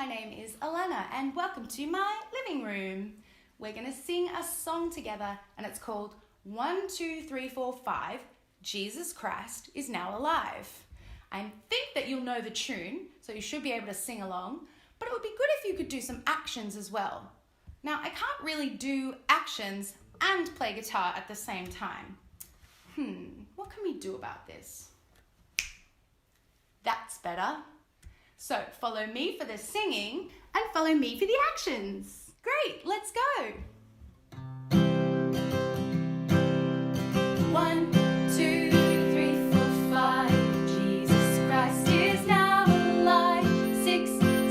my name is Alana and welcome to my living room. We're going to sing a song together and it's called 1, 2, 3, 4, 5, Jesus Christ is Now Alive. I think that you'll know the tune, so you should be able to sing along, but it would be good if you could do some actions as well. Now, I can't really do actions and play guitar at the same time. What can we do about this? That's better. So follow me for the singing and follow me for the actions. Great, let's go. 1, 2, 3, 4, 5. Jesus Christ is now alive. 6,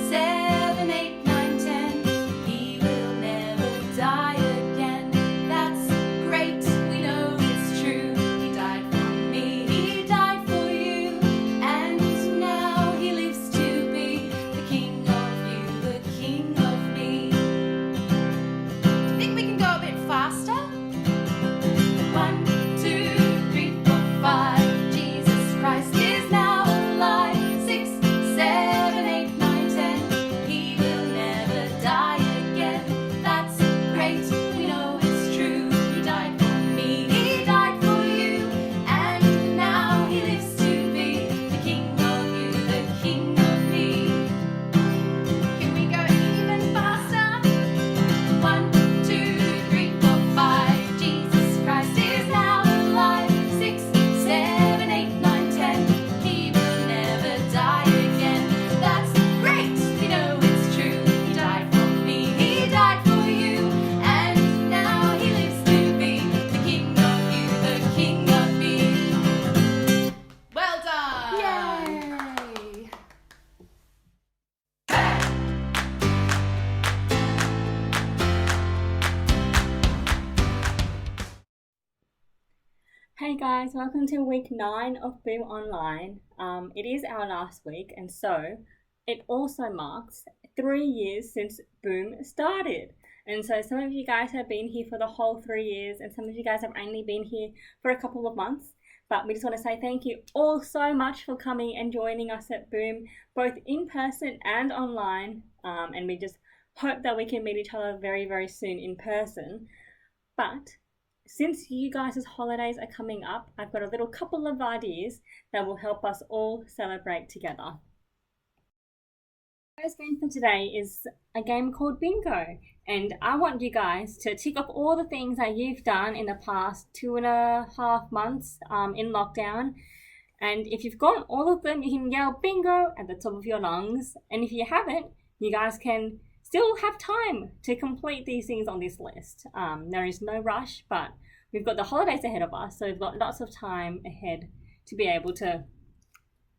7, 8, 9, 10. He will never die again. That's great, we know it's true. He died for me, he died for you. And now he lives to be the King of you, the King of me. Do you think we can go a bit faster? 1, 2, 3, 4, 5. Jesus Christ is now alive. 6, 7, 8, 9, 10. He will never die again. That's great, we know it's true. He died for me, he died for you. And now he lives to be the King of you, the King of me. Can we go even faster? 1, 2, 3, 4, 5. Jesus Christ is now alive. 6, 7, 8, 9, 10. He will never die again. That's great, we know it's true. He died for me, he died for you. And now he lives to be the King of you, the King of me. Well done! Yay! Hey guys, welcome to week 9 of Boom Online. It is our last week, and so it also marks 3 years since Boom started. And so some of you guys have been here for the whole 3 years, and some of you guys have only been here for a couple of months. But we just want to say thank you all so much for coming and joining us at Boom, both in person and online. And we just hope that we can meet each other very, very soon in person. But since you guys' holidays are coming up, I've got a little couple of ideas that will help us all celebrate together. The first game for today is a game called Bingo, and I want you guys to tick off all the things that you've done in the past 2.5 months in lockdown. And if you've got all of them, you can yell bingo at the top of your lungs. And if you haven't, you guys can still have time to complete these things on this list. There is no rush, but we've got the holidays ahead of us, so we've got lots of time ahead to be able to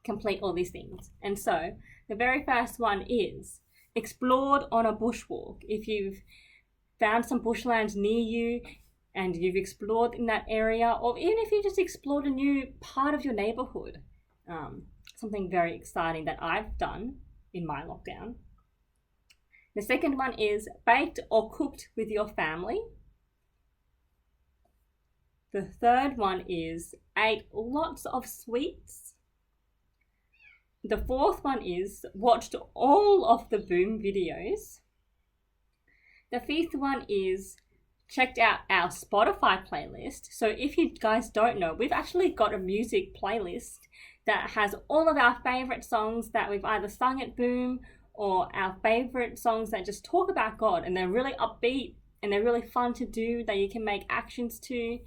complete all these things. And so the very first one is explored on a bushwalk. If you've found some bushland near you and you've explored in that area, or even if you just explored a new part of your neighborhood, something very exciting that I've done in my lockdown. The second one is baked or cooked with your family. The third one is ate lots of sweets. The fourth one is watched all of the Boom videos. The fifth one is checked out our Spotify playlist. So if you guys don't know, we've actually got a music playlist that has all of our favorite songs that we've either sung at Boom or our favorite songs that just talk about God, and they're really upbeat and they're really fun to do, that you can make actions to.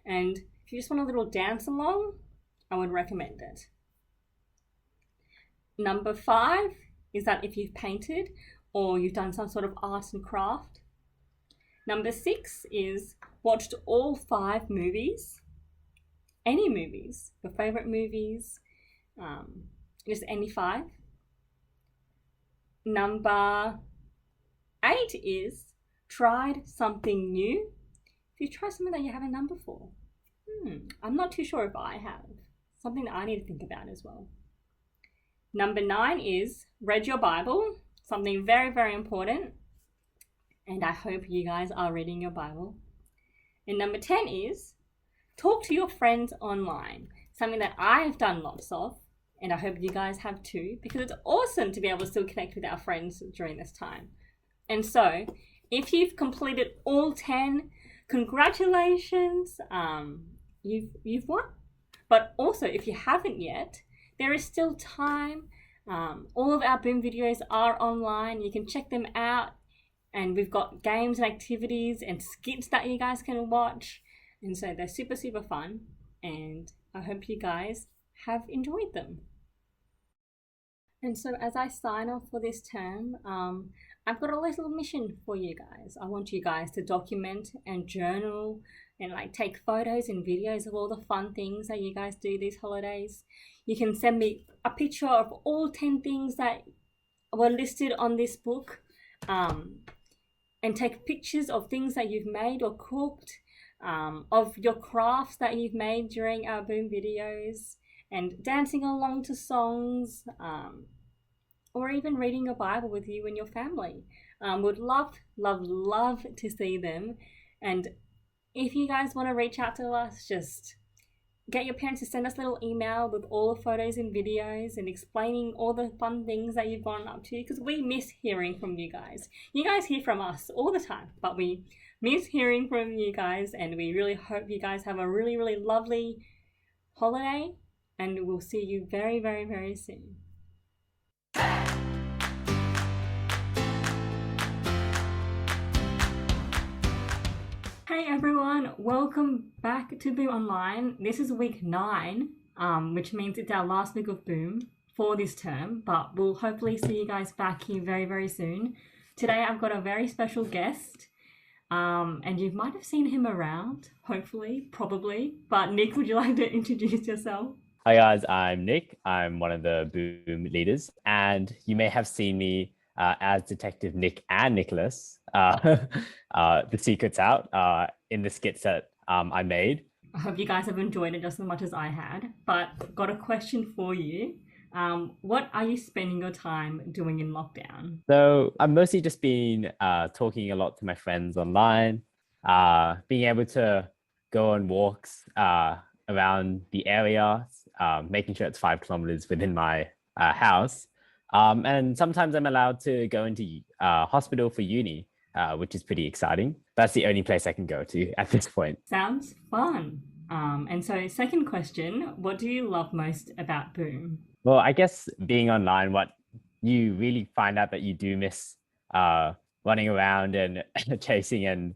And if you just want a little dance along, I would recommend it. Number 5 is that if you've painted or you've done some sort of art and craft. Number 6 is watched all 5 movies. Any movies, your favorite movies, just any 5. Number 8 is tried something new. If you try something that you haven't done before. I'm not too sure if I have. Something that I need to think about as well. Number 9 is read your Bible. Something very, very important. And I hope you guys are reading your Bible. And number 10 is talk to your friends online. Something that I've done lots of. And I hope you guys have too, because it's awesome to be able to still connect with our friends during this time. And so, if you've completed all 10, congratulations, you've won. But also, if you haven't yet, there is still time. All of our Boom videos are online. You can check them out. And we've got games and activities and skits that you guys can watch. And so they're super, super fun. And I hope you guys have enjoyed them. And so as I sign off for this term, I've got a little mission for you guys. I want you guys to document and journal and like take photos and videos of all the fun things that you guys do these holidays. You can send me a picture of all 10 things that were listed on this book, and take pictures of things that you've made or cooked, of your crafts that you've made during our Boom videos, and dancing along to songs, or even reading a Bible with you and your family. Would love, love, love to see them. And if you guys want to reach out to us, just get your parents to send us a little email with all the photos and videos and explaining all the fun things that you've gone up to, because we miss hearing from you guys. You guys hear from us all the time, but we miss hearing from you guys, and we really hope you guys have a really, really lovely holiday, and we'll see you very, very, very soon. Hey everyone, welcome back to Boom Online. This is week 9, which means it's our last week of Boom for this term, but we'll hopefully see you guys back here very, very soon. Today I've got a very special guest, and you might have seen him around, hopefully, probably. But Nick, would you like to introduce yourself? Hi guys, I'm Nick. I'm one of the Boom leaders, and you may have seen me as Detective Nick and Nicholas, the secret's out, in the skits that I made. I hope you guys have enjoyed it just as much as I had, but got a question for you. What are you spending your time doing in lockdown? So I've mostly just been talking a lot to my friends online, being able to go on walks around the area, making sure it's 5 kilometers within my house. And sometimes I'm allowed to go into hospital for uni, which is pretty exciting. That's the only place I can go to at this point. Sounds fun. And so second question, what do you love most about Boom? Well, I guess being online, what you really find out that you do miss running around and chasing and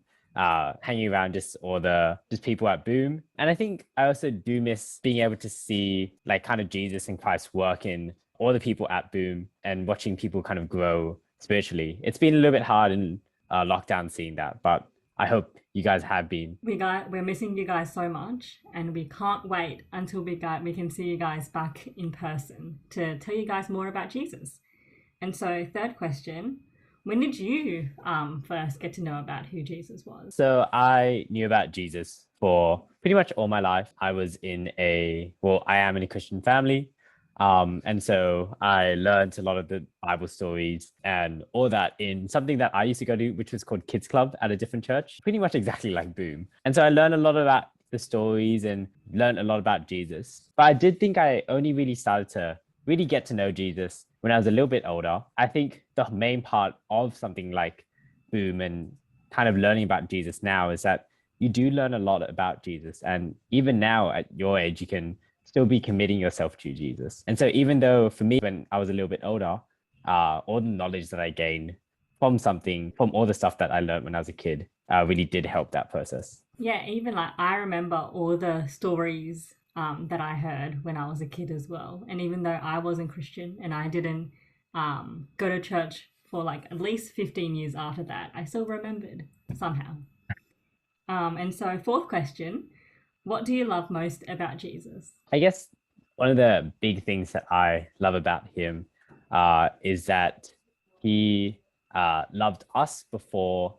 hanging around just people at Boom. And I think I also do miss being able to see like kind of Jesus and Christ work in all the people at Boom and watching people kind of grow spiritually. It's been a little bit hard in lockdown seeing that, but I hope you guys have been. We're missing you guys so much, and we can't wait until we can see you guys back in person to tell you guys more about Jesus. And so third question, when did you first get to know about who Jesus was? So I knew about Jesus for pretty much all my life. I am in a Christian family. And so I learned a lot of the Bible stories and all that in something that I used to go to, which was called Kids Club at a different church, pretty much exactly like Boom. And so I learned a lot about the stories and learned a lot about Jesus. But I did think I only really started to really get to know Jesus when I was a little bit older. I think the main part of something like Boom and kind of learning about Jesus now is that you do learn a lot about Jesus. And even now at your age, you can still be committing yourself to Jesus. And so even though for me, when I was a little bit older, all the knowledge that I gained from all the stuff that I learned when I was a kid, really did help that process. Yeah, even like I remember all the stories that I heard when I was a kid as well. And even though I wasn't Christian and I didn't go to church for like at least 15 years after that, I still remembered somehow. And so fourth question, what do you love most about Jesus? I guess one of the big things that I love about him is that he loved us before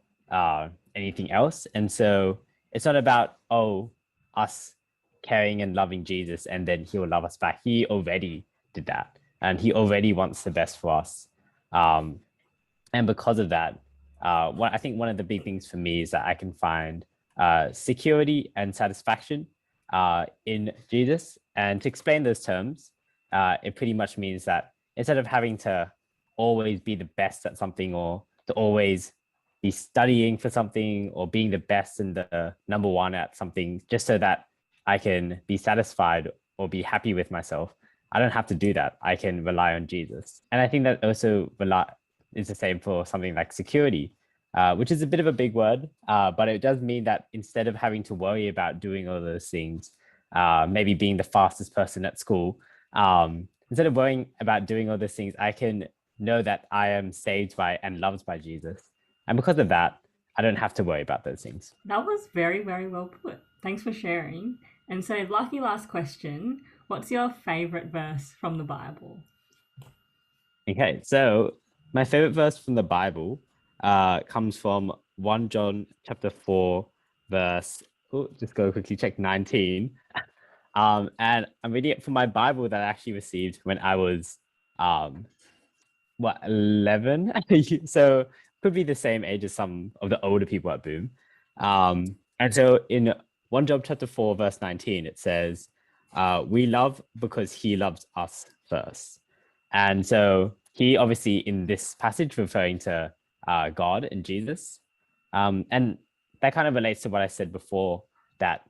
anything else. And so it's not about, us caring and loving Jesus and then he will love us back. He already did that and he already wants the best for us. And because of that, I think one of the big things for me is that I can find security and satisfaction in Jesus. And to explain those terms, it pretty much means that instead of having to always be the best at something or to always be studying for something or being the best and the number one at something just so that I can be satisfied or be happy with myself, I don't have to do that. I can rely on Jesus. And I think that also is the same for something like security, which is a bit of a big word, but it does mean that instead of having to worry about doing all those things, maybe being the fastest person at school, instead of worrying about doing all those things, I can know that I am saved by and loved by Jesus. And because of that, I don't have to worry about those things. That was very, very well put. Thanks for sharing. And so, lucky last question, what's your favorite verse from the Bible? Okay, so my favorite verse from the Bible comes from 1 John chapter 4, verse, just go quickly check 19. And I'm reading it from my Bible that I actually received when I was 11? So could be the same age as some of the older people at Boom. And so in 1 John chapter 4, verse 19, it says, we love because he loves us first. And so he obviously in this passage referring to God and Jesus. And that kind of relates to what I said before, that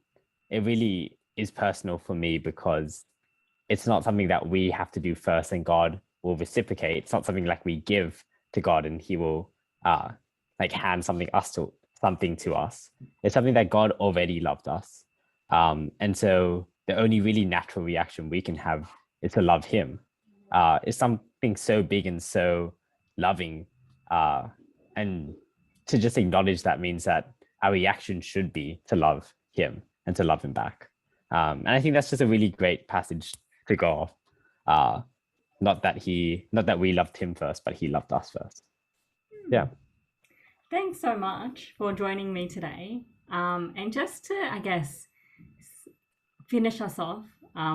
it really is personal for me because it's not something that we have to do first and God will reciprocate. It's not something like we give to God and he will like hand something to us. It's something that God already loved us. And so the only really natural reaction we can have is to love him. It's something so big and so loving. And to just acknowledge that means that our reaction should be to love him and to love him back. And I think that's just a really great passage to go off. Not that we loved him first, but he loved us first. Yeah. Thanks so much for joining me today. And just to, I guess, finish us off,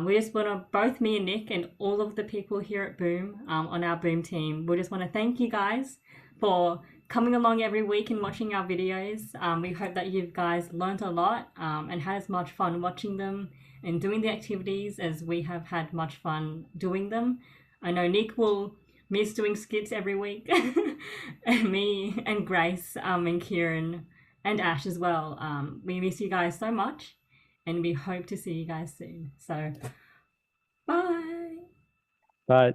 we just want to, both me and Nick and all of the people here at Boom, on our Boom team, we just want to thank you guys for coming along every week and watching our videos. We hope that you guys learned a lot and had as much fun watching them and doing the activities as we have had much fun doing them. I know Nick will miss doing skits every week, and me and Grace and Kieran and Ash as well. We miss you guys so much and we hope to see you guys soon. So, bye. But